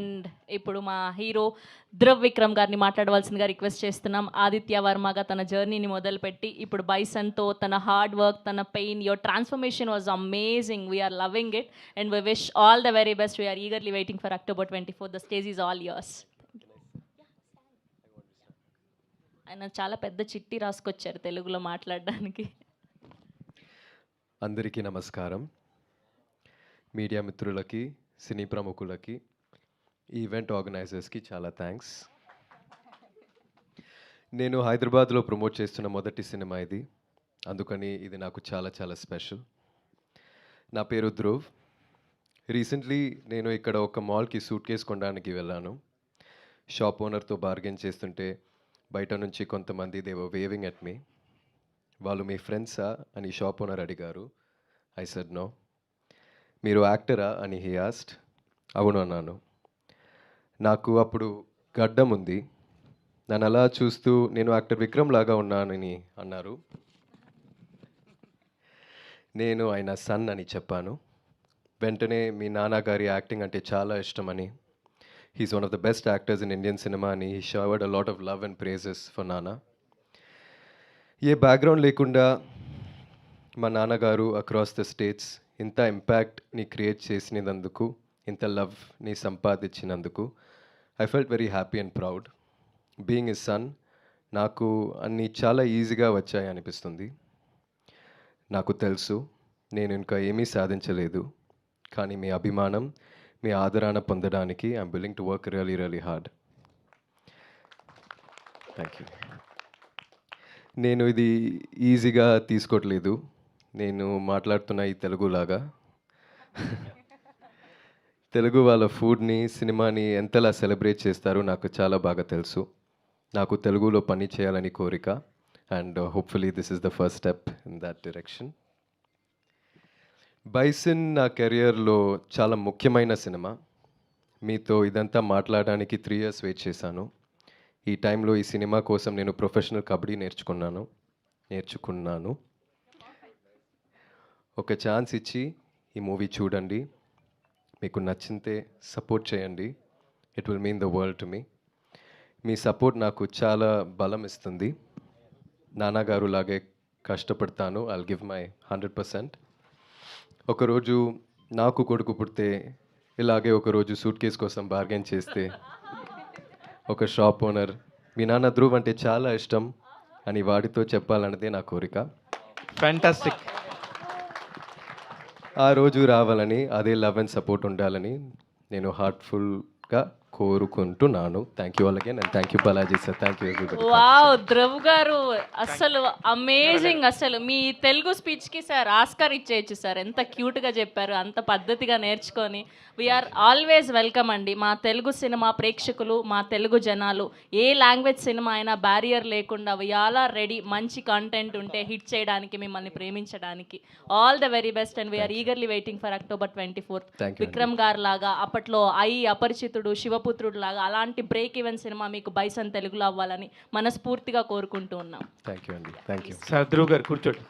And ఇప్పుడు మా hero Dhruv Vikram గారిని మాట్లాడవలసిందిగా రిక్వెస్ట్ చేస్తున్నాం. ఆదిత్య వర్మగా తన జర్నీని మొదలుపెట్టి ఇప్పుడు బైసన్తో తన హార్డ్ వర్క్, తన pain, your transformation was amazing. We're loving it and we wish all the very best. We're eagerly waiting for October 24. The stage is all yours. ఆయన చాలా పెద్ద చిట్టి రాసుకొచ్చారు తెలుగులో మాట్లాడడానికి. అందరికీ నమస్కారం. మీడియా మిత్రులకి, సినీ ప్రముఖులకి, ఈవెంట్ ఆర్గనైజర్స్కి చాలా థ్యాంక్స్. నేను హైదరాబాద్లో ప్రమోట్ చేస్తున్న మొదటి సినిమా ఇది, అందుకని ఇది నాకు చాలా చాలా స్పెషల్. నా పేరు ధ్రువ్. రీసెంట్లీ నేను ఇక్కడ ఒక మాల్కి సూట్ కేస్ కొనడానికి వెళ్ళాను. షాప్ ఓనర్తో బార్గెన్ చేస్తుంటే బయట నుంచి కొంతమంది they were waving at me. వాళ్ళు మీ ఫ్రెండ్సా అని షాప్ ఓనర్ అడిగారు. I said no. మీరు యాక్టరా అని హీ ఆస్క్డ్. అవును అన్నాను. నాకు అప్పుడు గడ్డం ఉంది. నన్ను అలా చూస్తూ నేను యాక్టర్ విక్రమ్ లాగా ఉన్నానని అన్నారు. నేను ఆయన సన్ అని చెప్పాను. వెంటనే మీ నాన్నగారి యాక్టింగ్ అంటే చాలా ఇష్టమని, he's one of the best actors in Indian cinema అని he showered a lot of love and praises for నాన్న. ఏ బ్యాక్గ్రౌండ్ లేకుండా మా నాన్నగారు అక్రాస్ ద స్టేట్స్ ఇంత ఇంపాక్ట్ని క్రియేట్ చేసినందుకు, ఇంత లవ్ని సంపాదించినందుకు I felt very happy and proud. Being a son నాకు అన్నీ చాలా ఈజీగా వచ్చాయి అనిపిస్తుంది. నాకు తెలుసు నేను ఇంకా ఏమీ సాధించలేదు, కానీ మీ అభిమానం, మీ ఆదరణ పొందడానికి I'm willing to work really really hard. Thank you. నేను ఇది ఈజీగా తీసుకోవట్లేదు. నేను మాట్లాడుతున్న ఈ తెలుగులాగా. తెలుగు వాళ్ళ ఫుడ్ని, సినిమాని ఎంతలా సెలబ్రేట్ చేస్తారో నాకు చాలా బాగా తెలుసు. నాకు తెలుగులో పని చేయాలని కోరిక and hopefully this is the first step in that direction. Bison నా కెరియర్లో చాలా ముఖ్యమైన సినిమా. మీతో ఇదంతా మాట్లాడడానికి 3 years వెయిట్ చేశాను. ఈ టైంలో ఈ సినిమా కోసం నేను ప్రొఫెషనల్ కబడ్డీ నేర్చుకున్నాను. ఒక ఛాన్స్ ఇచ్చి ఈ మూవీ చూడండి. మీకు నచ్చితే సపోర్ట్ చేయండి. It will mean the world to me. Me support నాకు చాలా బలం ఇస్తుంది. నాన్నగారు లాగే కష్టపడతాను. I'll give my 100%. ఒకరోజు నాకు కొడుకు పుడితే ఇలాగే ఒకరోజు సూట్ కేస్ కోసం బార్గెన్ చేస్తే ఒక షాప్ ఓనర్ మీ నాన్న ధ్రువ్ అంటే చాలా ఇష్టం అని వాడితో చెప్పాలన్నదే నా కోరిక. ఫ్యాంటాస్టిక్. ఆ రోజు రావాలని, అదే లవ్ అండ్ సపోర్ట్ ఉండాలని నేను హార్ట్ఫుల్గా కోరుకుంటున్నాను. Thank you all again and thank you Balaji sir. Thank you everybody. Wow, Dhruv గారు అసలు అమేజింగ్. అసలు మీ తెలుగు స్పీచ్కి సార్ ఆస్కార్ ఇచ్చేయచ్చు సార్. ఎంత క్యూట్గా చెప్పారు, అంత పద్ధతిగా నేర్చుకొని. వీఆర్ ఆల్వేస్ వెల్కమ్ అండి. మా తెలుగు సినిమా ప్రేక్షకులు, మా తెలుగు జనాలు, ఏ లాంగ్వేజ్ సినిమా అయినా బ్యారియర్ లేకుండా వీఆర్ రెడీ. మంచి కంటెంట్ ఉంటే హిట్ చేయడానికి, మిమ్మల్ని ప్రేమించడానికి. All the very best and we are eagerly waiting for October 24. Vikram గారు లాగా, అప్పట్లో అపరిచితుడు, శివపుత్రుడు లాగా అలాంటి బ్రేక్ ఈవెన్ సినిమా మీకు బైసన్ తెలుగులో అవ్వాలని మనస్ఫూర్తిగా కోరుకుంటూ ఉన్నాం. థ్యాంక్ యూ అండి. Thank you sir. ధ్రువ్ గారు కూర్చోండి.